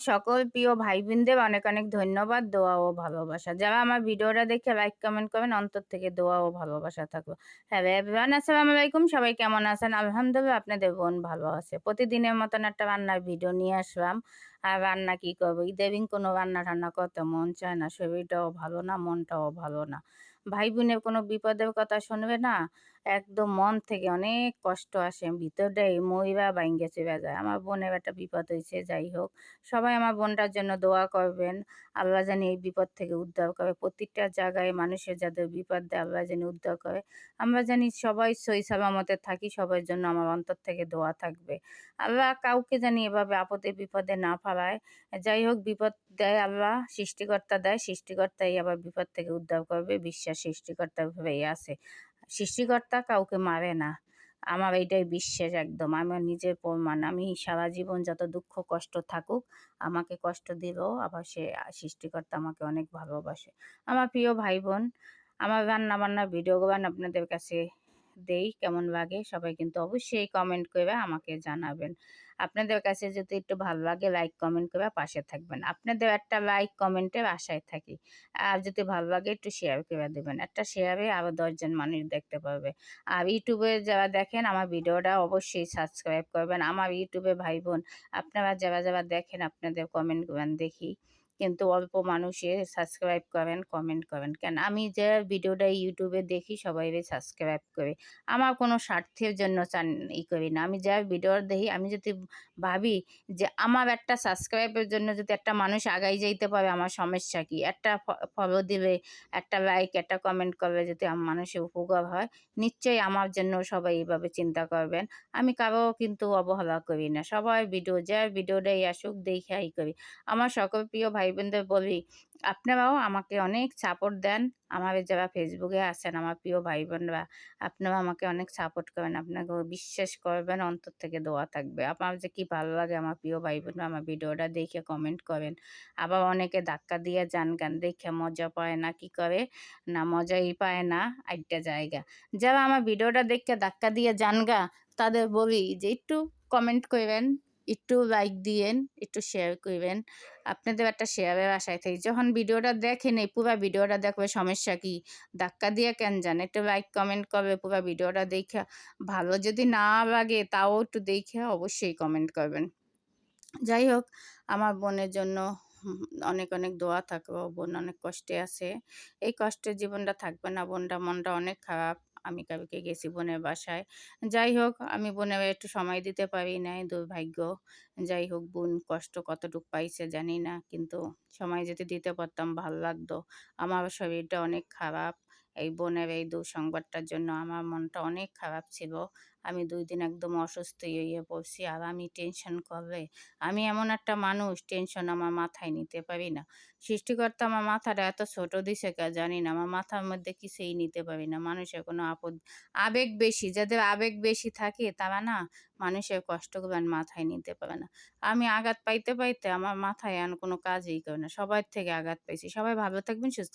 সকল প্রিয় ভাই-বোনদের অনেক, অনেক ধন্যবাদ, দোয়া ও ভালোবাসা। যারা আমার ভিডিওটা দেখে লাইক, কমেন্ট করবেন অন্তর থেকে দোয়া ও ভালোবাসা থাকলো। হ্যালো এভরিওয়ান, আসসালামু আলাইকুম। সবাই কেমন আছেন? আলহামদুলিল্লাহ আপনাদের বোন ভালো আছে। প্রতিদিনের মতন একটা রান্নার ভিডিও নিয়ে আসলাম। আর রান্না কি করব? ইদানিং কোনো রান্না-টান্না করতে মন চায় না। শরীরটাও ভালো না, মনটাও ভালো না। ভাই-বোনের কোনো বিপদের কথা শুনবে না, একদম মন থেকে অনেক কষ্ট আসে। ভিতরটাই মইরা বাইঙ্গা চইরা যায়। আমার বোনের একটা বিপদ হইছে, যাই হোক। সবাই আমার বোনটার জন্য দোয়া করবেন। আল্লাহ জানি এই বিপদ থেকে উদ্ধার করে। প্রত্যেকটা জায়গায় মানুষের যাদের বিপদ দেয় আল্লাহ জানি উদ্ধার করে। আমরা জানি সবাই সহি সালামতে থাকি। সবার জন্য আমার অন্তর থেকে দোয়া থাকবে। আল্লাহ কাউকে জানি এভাবে আপদে বিপদে না ফেলায়। যাই হোক, বিপদ দেয় আল্লাহ, সৃষ্টিকর্তা দেয়। সৃষ্টিকর্তাই আবার বিপদ থেকে উদ্ধার করবে। বিশ্বাস সৃষ্টিকর্তার উপরেই আছে। সৃষ্টিকর্তা কাউকে মারে না। আমার এইটাই বিশ্বাস একদম। আমার নিজের প্রমাণ। আমি সারা জীবন যত দুঃখ কষ্ট থাকুক, আমাকে কষ্ট দিলেও আবার সে সৃষ্টিকর্তা আমাকে অনেক ভালোবাসে। আমার প্রিয় ভাই-বোন, আমার রান্না-বান্নার ভিডিওগুলো আপনাদের কাছে দেই, কেমন লাগে সবাই কিন্তু অবশ্যই কমেন্ট করে আমাকে জানাবেন। আপনাদের কাছে যদি একটু ভালো লাগে লাইক, কমেন্ট করে পাশে থাকবেন। আপনাদের একটা লাইক, কমেন্টের আশায় থাকি। আর যদি ভালো লাগে একটু শেয়ার করে দেবেন। একটা শেয়ারে আরো ১০ জন মানুষ দেখতে পারবে। আর ইউটিউবে যারা দেখেন আমার ভিডিওটা অবশ্যই সাবস্ক্রাইব করবেন। আমার ইউটিউবে ভাই-বোন আপনারা যারা দেখেন আপনাদের কমেন্টগুলান দেখি। কিন্তু অল্প মানুষে সাবস্ক্রাইব করেন, কমেন্ট করেন। কেন আমি যে ভিডিওটা ইউটিউবে দেখি সবাইরে সাবস্ক্রাইব করি। আমার কোনো স্বার্থের জন্য করি না। আমি যার ভিডিও দেখি আমি যদি ভাবি যে আমার একটা সাবস্ক্রাইবের জন্য যদি একটা মানুষ আগাই যাইতে পারে আমার সমস্যা কি? একটা ফলো দিলে, একটা লাইক, একটা কমেন্ট করলে যদি মানুষের উপকার হয়, নিশ্চয়ই আমার জন্য সবাই এভাবে চিন্তা করবেন। আমি কারো কিন্তু অবহেলা করি না। সবার ভিডিও যার ভিডিওটাই আসুক দেইখা করি। আমার সকল প্রিয় ভাই-বোনদের বলি, আপনারাও আমাকে অনেক সাপোর্ট দেন। আমার যারা ফেসবুকে আছেন আমার প্রিয় ভাই-বোনরা, আপনারা আমাকে অনেক সাপোর্ট করেন। আপনাকেও বিশ্বাস করবেন, অন্তর থেকে দোয়া থাকবে। আমার যে কি ভালো লাগে আমার প্রিয় ভাই-বোনরা আমার ভিডিওটা দেখে কমেন্ট করেন। আবার অনেকে ধাক্কা দিয়ে যান গান দেখে মজা পায় না, কি করে? না মজাই পায় না আইড্ডা জায়গা। যারা আমার ভিডিওটা দেখে ধাক্কা দিয়ে যান গা, তাদের বলি যে একটু কমেন্ট কইরেন, একটু লাইক দিয়েন, একটু শেয়ার কইরেন। আপনাদের একটা শেয়ারের আশায় থাকি। যখন ভিডিওটা দেখেন এই পুরা ভিডিওটা দেখবে সমস্যা কি? ধাক্কা দিয়ে কেন যান? একটু লাইক কমেন্ট করবে পুরা ভিডিওটা দেইখা। ভালো যদি না লাগে তাও একটু দেইখা অবশ্যই কমেন্ট করবেন। যাই হোক, আমার বোনের জন্য হুম, অনেক, অনেক দোয়া থাকলো। বোন অনেক কষ্টে আছে। এই কষ্টের জীবনটা থাকবে না। বোনটা মনটা অনেক খারাপ। আমি কালকে গেছি বোনের বাসায়। যাই হোক, আমি বোনের একটু সময় দিতে পারি নাই, দুর্ভাগ্য। যাই হোক, বোন কষ্ট কতটুক পাইছে জানি না। কিন্তু সময় যদি দিতে পারতাম ভাল লাগতো। আমার শরীরটা অনেক খারাপ। এই বোনের এই দুঃসংবাদটার জন্য আমার মনটা অনেক খারাপ ছিল। আমি ২ দিন একদম অসুস্থ হইয়া পড়ছি। আর আমি টেনশন করলে আমি এমন একটা মানুষ টেনশন আমার মাথায় নিতে পারি না। সৃষ্টিকর্তা আমার মাথাটা এত ছোট দিছে জানি না। আমার মাথার মধ্যে কিছুই নিতে পারি না। মানুষের কোনো আবেগ বেশি, যাদের আবেগ বেশি থাকে তারা না মানুষের কষ্টগুলো আর মাথায় নিতে পারে না। আমি আঘাত পাইতে আমার মাথায় আর কোনো কাজই করে না। সবার থেকে আঘাত পাইছি। সবাই ভালো থাকবেন, সুস্থ